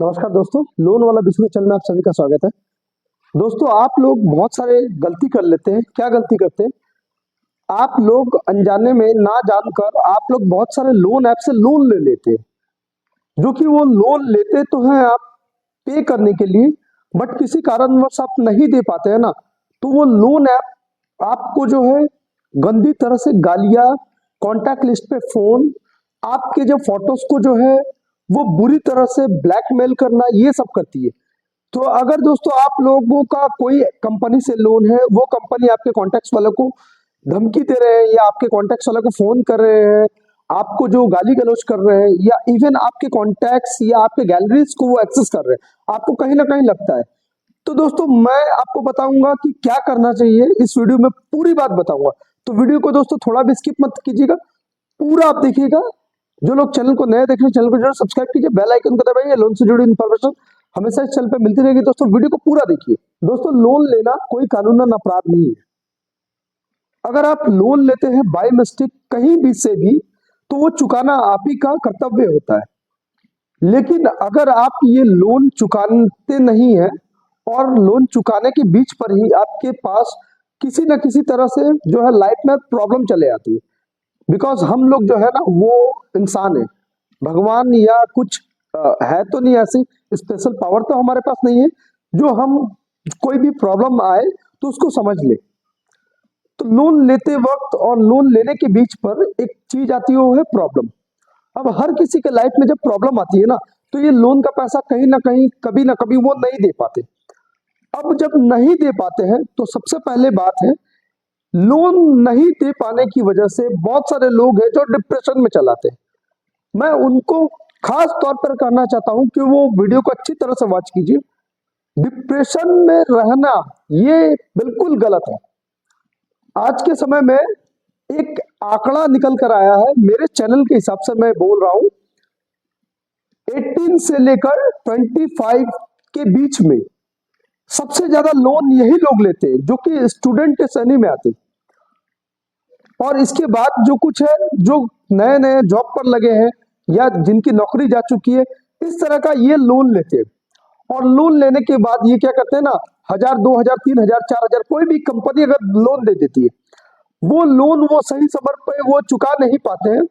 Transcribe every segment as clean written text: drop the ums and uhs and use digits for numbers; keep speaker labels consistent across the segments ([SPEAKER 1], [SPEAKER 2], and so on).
[SPEAKER 1] नमस्कार दोस्तों, लोन वाला बिजनेस चैनल में आप सभी का स्वागत है। दोस्तों, आप लोग बहुत सारे गलती कर लेते हैं। क्या गलती करते हैं? आप लोग अनजाने में ना जानकर आप लोग बहुत सारे लोन ऐप से लोन ले लेते हैं, जो कि वो लोन लेते तो हैं आप पे करने के लिए, बट किसी कारणवश आप नहीं दे पाते हैं ना, तो वो लोन ऐप आपको जो है गंदी तरह से गालियां, कॉन्टैक्ट लिस्ट पे फोन, आपके जो फोटोज को जो है वो बुरी तरह से ब्लैकमेल करना, ये सब करती है। तो अगर दोस्तों आप लोगों का कोई कंपनी से लोन है, वो कंपनी आपके कॉन्टैक्ट्स वालों को धमकी दे रहे हैं या आपके कॉन्टैक्ट्स वालों को फोन कर रहे हैं, आपको जो गाली गलौज कर रहे हैं, या इवन आपके कॉन्टैक्ट्स या आपके गैलरीज को वो एक्सेस कर रहे हैं, आपको कहीं ना कहीं लगता है। तो दोस्तों मैं आपको बताऊंगा कि क्या करना चाहिए। इस वीडियो में पूरी बात बताऊंगा, तो वीडियो को दोस्तों थोड़ा भी स्किप मत कीजिएगा, पूरा आप देखिएगा। जो लोग चैनल को नए देख रहे हैं, चैनल को जरूर सब्सक्राइब कीजिए, बेल आइकन को दबाइए। लोन से जुड़ी इन्फॉर्मेशन हमेशा इस चैनल पे मिलती रहेगी। दोस्तों वीडियो को पूरा देखिए। दोस्तों, लोन लेना कोई कानूनन अपराध नहीं है। अगर आप लोन लेते हैं बाय मिस्टेक कहीं भी से भी, तो वो चुकाना आप ही का कर्तव्य होता है। लेकिन अगर आप ये लोन चुकाते नहीं है और लोन चुकाने के बीच पर ही आपके पास किसी न किसी तरह से जो है लाइफ में प्रॉब्लम चले आती है, बिकॉज हम लोग जो है ना वो इंसान है, भगवान या कुछ है तो नहीं, ऐसी स्पेशल पावर तो हमारे पास नहीं है जो हम कोई भी प्रॉब्लम आए तो उसको समझ ले। तो लोन लेते वक्त और लोन लेने के बीच पर एक चीज आती है, वो है प्रॉब्लम। अब हर किसी के लाइफ में जब प्रॉब्लम आती है ना, तो ये लोन का पैसा कहीं ना कहीं कभी ना कभी वो नहीं दे पाते। अब जब नहीं दे पाते हैं तो सबसे पहले बात है, लोन नहीं दे पाने की वजह से बहुत सारे लोग हैं जो डिप्रेशन में चलाते हैं। मैं उनको खास तौर पर कहना चाहता हूं कि वो वीडियो को अच्छी तरह से वॉच कीजिए। डिप्रेशन में रहना ये बिल्कुल गलत है। आज के समय में एक आंकड़ा निकल कर आया है, मेरे चैनल के हिसाब से मैं बोल रहा हूं, 18 से लेकर 25 के बीच में सबसे ज्यादा लोन यही लोग लेते हैं जो कि स्टूडेंट के श्रेणी में आते हैं। और इसके बाद जो कुछ है, जो नए नए जॉब पर लगे हैं या जिनकी नौकरी जा चुकी है, इस तरह का ये लोन लेते हैं। और लोन लेने के बाद ये क्या करते हैं ना, 1000, 2000, 3000, 4000, कोई भी कंपनी अगर लोन दे देती है, वो लोन वो सही समय पे वो चुका नहीं पाते हैं,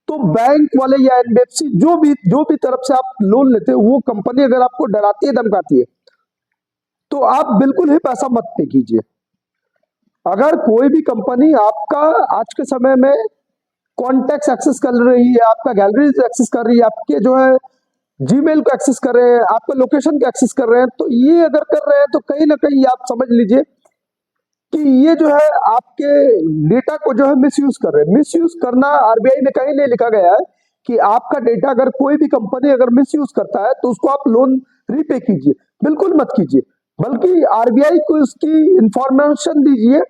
[SPEAKER 1] तो बैंक वाले या एनबीएफसी जो भी तरफ से आप लोन लेते हैं, वो कंपनी अगर आपको डराती है, धमकाती है, तो आप बिल्कुल ही पैसा मत पे कीजिए। अगर कोई भी कंपनी आपका आज के समय में कॉन्टैक्ट एक्सेस कर रही है, आपका गैलरी एक्सेस कर रही है, आपके जो है जीमेल को एक्सेस कर रहे हैं, आपका लोकेशन को एक्सेस कर रहे हैं, तो ये अगर कर रहे हैं तो कहीं ना कहीं आप समझ लीजिए कि ये जो है आपके डेटा को जो है मिसयूज कर रहे हैं। मिसयूज करना आरबीआई में कहीं नहीं लिखा गया है कि आपका डेटा अगर कोई भी कंपनी अगर मिसयूज करता है तो उसको आप लोन रीपे कीजिए, बिल्कुल मत कीजिए। बल्कि आरबीआई को इसकी इंफॉर्मेशन दीजिए,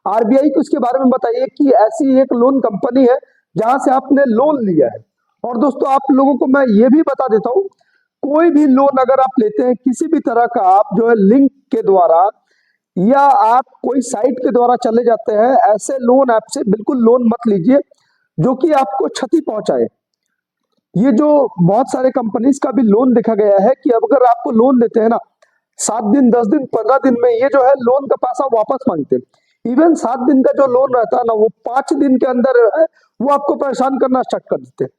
[SPEAKER 1] आरबीआई को इसके बारे में बताइए कि ऐसी एक लोन कंपनी है जहां से आपने लोन लिया है। और दोस्तों आप लोगों को मैं ये भी बता देता हूं, कोई भी लोन अगर आप लेते हैं किसी भी तरह का, आप जो है लिंक के द्वारा या आप कोई साइट के द्वारा चले जाते हैं, ऐसे लोन ऐप से बिल्कुल लोन मत लीजिए जो कि आपको क्षति पहुंचाए। ये जो बहुत सारे कंपनीज का भी लोन देखा गया है कि अब अगर आपको लोन देते हैं ना, 7 दिन, 10 दिन, 15 दिन में ये जो है लोन का पैसा वापस मांगते हैं। इवन 7 दिन का जो लोन रहता है ना, वो 5 दिन के अंदर है, वो आपको परेशान करना स्टार्ट कर देते हैं।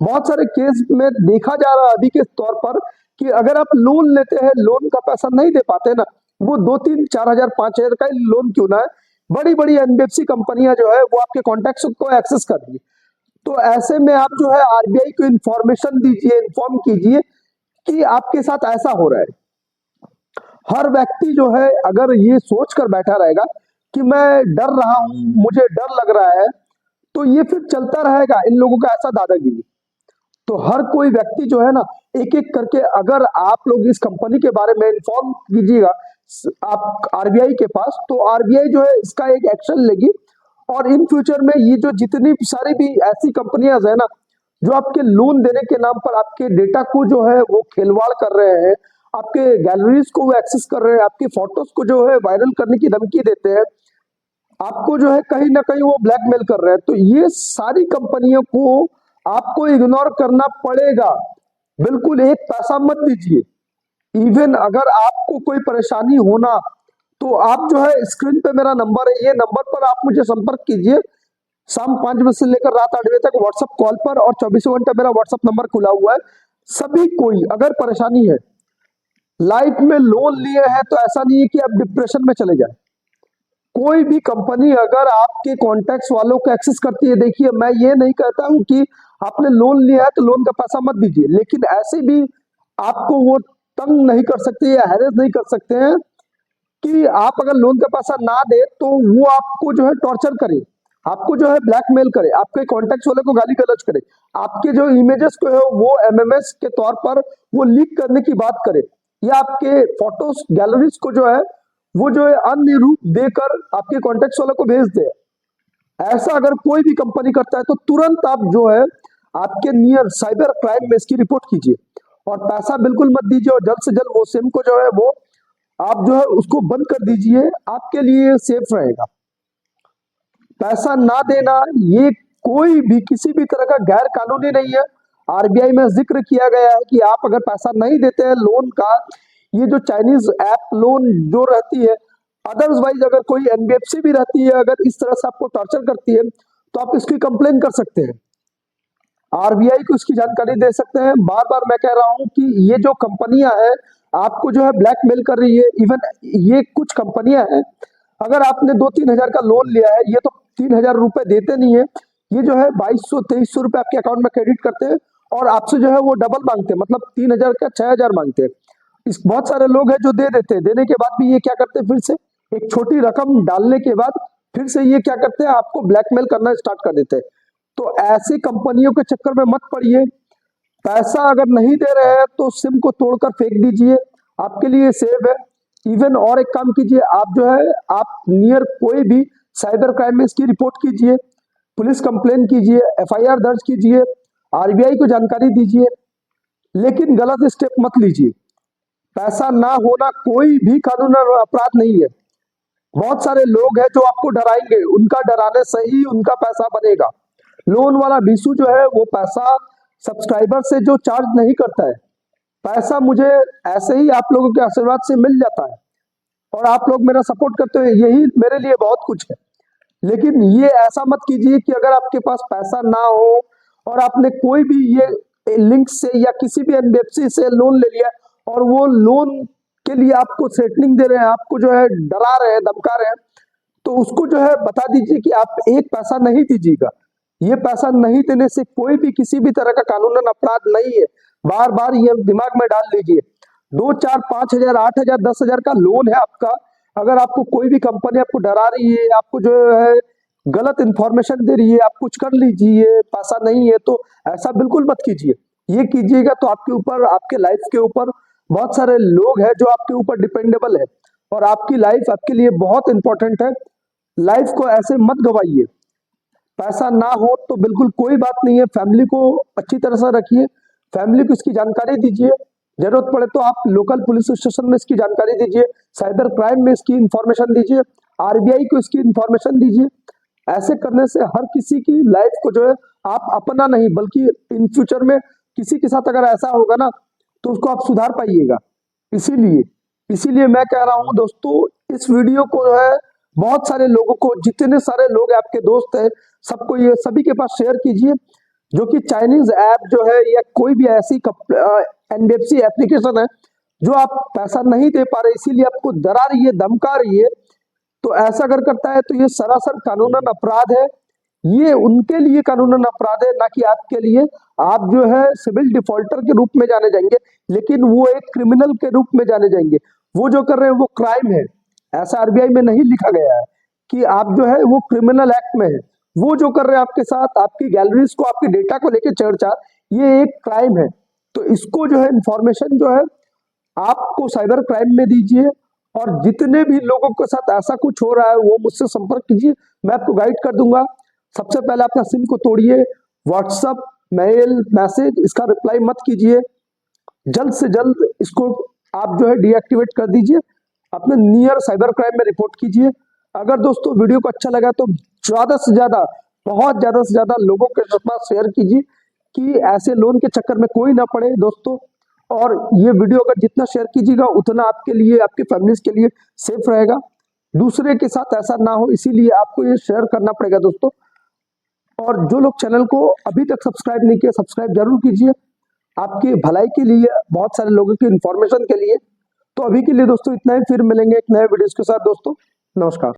[SPEAKER 1] बहुत सारे केस में देखा जा रहा है अभी के तौर पर कि अगर आप लोन लेते हैं, लोन का पैसा नहीं दे पाते ना, वो 2, 3, 4 हजार, 5 हजार का लोन क्यों ना है, बड़ी बड़ी एनबीएफसी कंपनियां जो है वो आपके कॉन्टैक्ट्स को एक्सेस कर रही है। तो ऐसे में आप जो है आरबीआई को इंफॉर्मेशन दीजिए, इन्फॉर्म कीजिए कि आपके साथ ऐसा हो रहा है। हर व्यक्ति जो है अगर ये सोच कर बैठा रहेगा कि मैं डर रहा हूं, मुझे डर लग रहा है, तो ये फिर चलता रहेगा इन लोगों का ऐसा दादागिरी। तो हर कोई व्यक्ति जो है ना, एक एक करके अगर आप लोग इस कंपनी के बारे में इन्फॉर्म कीजिएगा आप आरबीआई के पास, तो आरबीआई जो है इसका एक एक्शन लेगी। और इन फ्यूचर में ये जो जितनी सारी भी ऐसी कंपनियां है ना, जो आपके लोन देने के नाम पर आपके डेटा को जो है वो खिलवाड़ कर रहे हैं, आपके गैलरीज को वो एक्सेस कर रहे हैं, आपकी फोटोज को जो है वायरल करने की धमकी देते हैं, आपको जो है कहीं ना कहीं वो ब्लैकमेल कर रहे हैं, तो ये सारी कंपनियों को आपको इग्नोर करना पड़ेगा। बिल्कुल एक पैसा मत दीजिए। इवन अगर आपको कोई परेशानी होना तो आप जो है स्क्रीन पे मेरा नंबर है, ये नंबर पर आप मुझे संपर्क कीजिए। शाम 5 बजे से लेकर रात 8 बजे तक व्हाट्सएप कॉल पर, और 24 घंटे मेरा व्हाट्सएप नंबर खुला हुआ है। सभी कोई अगर परेशानी है, लाइफ में लोन लिए हैं, तो ऐसा नहीं है कि आप डिप्रेशन में चले जाए। कोई भी कंपनी अगर आपके कॉन्टैक्ट्स वालों को एक्सेस करती है, देखिए मैं ये नहीं कहता हूं कि आपने लोन लिया है तो लोन का पैसा मत दीजिए, लेकिन ऐसे भी आपको वो तंग नहीं कर सकते या हैरेस नहीं कर सकते हैं कि आप अगर लोन का पैसा ना दे तो वो आपको जो है टॉर्चर करे, आपको जो है ब्लैकमेल करे, आपके कॉन्टैक्ट्स वाले को गाली गलौज करे, आपके जो इमेजेस को है वो एमएमएस के तौर पर वो लीक करने की बात करे, या आपके फोटोज गैलरीज को जो है वो जो है अन्य रूप देकर आपके कॉन्टैक्ट्स वाले को भेज दे। ऐसा अगर कोई भी कंपनी करता है तो तुरंत आप जो है आपके नियर साइबर क्राइम में इसकी रिपोर्ट कीजिए, और पैसा बिल्कुल मत दीजिए, और जल्द से जल्द वो सिम को जो है वो आप जो है उसको बंद कर दीजिए, आपके लिए सेफ रहेगा। पैसा ना देना ये कोई भी किसी भी तरह का गैर कानूनी नहीं है। आरबीआई में जिक्र किया गया है कि आप अगर पैसा नहीं देते हैं लोन का, ये जो चाइनीज ऐप लोन जो रहती है, अदरवाइज अगर कोई एनबीएफसी भी रहती है, अगर इस तरह से आपको टॉर्चर करती है तो आप इसकी कंप्लेन कर सकते हैं, आरबीआई को इसकी जानकारी दे सकते हैं। बार बार मैं कह रहा हूं कि ये जो कंपनियां हैं आपको जो है ब्लैकमेल कर रही है। इवन ये कुछ कंपनियां हैं, अगर आपने 2-3 हजार का लोन लिया है, ये तो 3,000 रुपए देते नहीं है, ये जो है 2200-2300 रुपए आपके अकाउंट में क्रेडिट करते हैं, और आपसे जो है वो डबल मांगते हैं, मतलब 3,000 का 6,000 मांगते हैं। इस बहुत सारे लोग हैं जो दे देते हैं, देने के बाद भी ये क्या करते हैं, फिर से एक छोटी रकम डालने के बाद फिर से ये क्या करते हैं, आपको ब्लैकमेल करना स्टार्ट कर देते हैं। तो ऐसी कंपनियों के चक्कर में मत पड़िए। पैसा अगर नहीं दे रहे हैं तो सिम को तोड़कर फेंक दीजिए, आपके लिए सेफ है। इवन और एक काम कीजिए, आप जो है आप नियर कोई भी साइबर क्राइम में इसकी रिपोर्ट कीजिए, पुलिस कंप्लेन कीजिए, एफआईआर दर्ज कीजिए, आरबीआई को जानकारी दीजिए, लेकिन गलत स्टेप मत लीजिए। पैसा ना होना कोई भी कानूनी अपराध नहीं है। बहुत सारे लोग हैं जो आपको डराएंगे, उनका डराने से ही उनका पैसा बनेगा। लोन वाला बीसू जो है वो पैसा सब्सक्राइबर से जो चार्ज नहीं करता है, पैसा मुझे ऐसे ही आप लोगों के आशीर्वाद से मिल जाता है, और आप लोग मेरा सपोर्ट करते हुए यही मेरे लिए बहुत कुछ है। लेकिन ये ऐसा मत कीजिए कि अगर आपके पास पैसा ना हो और आपने कोई भी ये लिंक से या किसी भी एनबीएफसी से लोन ले लिया, और वो लोन के लिए आपको थ्रेटनिंग दे रहे हैं, आपको जो है डरा रहे हैं, धमका रहे हैं, तो उसको जो है बता दीजिए कि आप एक पैसा नहीं दीजिएगा। ये पैसा नहीं देने से कोई भी किसी भी तरह का कानूनन अपराध नहीं है। बार बार ये दिमाग में डाल लीजिए। 2, 4, 5 हजार, 8 हजार, 10 हजार का लोन है आपका, अगर आपको कोई भी कंपनी आपको डरा रही है, आपको जो है गलत इंफॉर्मेशन दे रही है, आप कुछ कर लीजिए, पैसा नहीं है, तो ऐसा बिल्कुल मत कीजिए। ये कीजिएगा तो आपके ऊपर, आपके लाइफ के ऊपर बहुत सारे लोग हैं जो आपके ऊपर डिपेंडेबल है, और आपकी लाइफ आपके लिए बहुत इंपॉर्टेंट है। लाइफ को ऐसे मत गवाइए। पैसा ना हो तो बिल्कुल कोई बात नहीं है, फैमिली को अच्छी तरह से रखिए, फैमिली को इसकी जानकारी दीजिए, जरूरत पड़े तो आप लोकल पुलिस स्टेशन में इसकी जानकारी दीजिए, साइबर क्राइम में इसकी इंफॉर्मेशन दीजिए, आरबीआई को इसकी इंफॉर्मेशन दीजिए। ऐसे करने से हर किसी की लाइफ को जो है आप अपना नहीं बल्कि इन फ्यूचर में किसी के साथ अगर ऐसा होगा ना तो उसको आप सुधार पाइएगा। इसीलिए इसीलिए मैं कह रहा हूं दोस्तों, इस वीडियो को जो है बहुत सारे लोगों को, जितने सारे लोग आपके दोस्त हैं, सबको ये सभी के पास शेयर कीजिए, जो कि चाइनीज ऐप जो है या कोई भी ऐसी एनबीएफसी एप्लीकेशन है जो आप पैसा नहीं दे पा रहे, इसीलिए आपको डरा रही है, धमका रही है, तो ऐसा अगर करता है तो ये सरासर कानूनन अपराध है। ये उनके लिए कानूनन अपराध है, ना कि आपके लिए। आप जो है सिविल डिफॉल्टर के रूप में जाने जाएंगे, लेकिन वो एक क्रिमिनल के रूप में जाने जाएंगे। वो जो कर रहे हैं वो क्राइम है, ऐसा आरबीआई में नहीं लिखा गया है कि आप जो है वो क्रिमिनल एक्ट में है। वो जो कर रहे हैं आपके साथ, आपकी गैलरीज को, आपके डेटा को लेकर छेड़छाड़, ये एक क्राइम है। तो इसको जो है इंफॉर्मेशन जो है आपको साइबर क्राइम में दीजिए, और जितने भी लोगों के साथ ऐसा कुछ हो रहा है वो मुझसे संपर्क कीजिए, मैं आपको गाइड कर दूंगा। सबसे पहले अपना सिम को तोड़िए, व्हाट्सएप, मेल, मैसेज इसका रिप्लाई मत कीजिए, जल्द से जल्द इसको आप जो है डीएक्टिवेट कर दीजिए, अपने नियर साइबर क्राइम में रिपोर्ट कीजिए। अगर दोस्तों वीडियो को अच्छा लगा तो ज्यादा से ज्यादा, बहुत ज्यादा से ज्यादा लोगों के पास शेयर कीजिए, कि ऐसे लोन के चक्कर में कोई ना पड़े दोस्तों। और ये वीडियो अगर जितना शेयर कीजिएगा उतना आपके लिए, आपके फैमिलीज के लिए सेफ रहेगा। दूसरे के साथ ऐसा ना हो, इसीलिए आपको ये शेयर करना पड़ेगा दोस्तों। और जो लोग चैनल को अभी तक सब्सक्राइब नहीं किया, सब्सक्राइब जरूर कीजिए, आपकी भलाई के लिए, बहुत सारे लोगों की इंफॉर्मेशन के लिए। तो अभी के लिए दोस्तों इतना ही, फिर मिलेंगे एक नए वीडियोस के साथ दोस्तों। नमस्कार।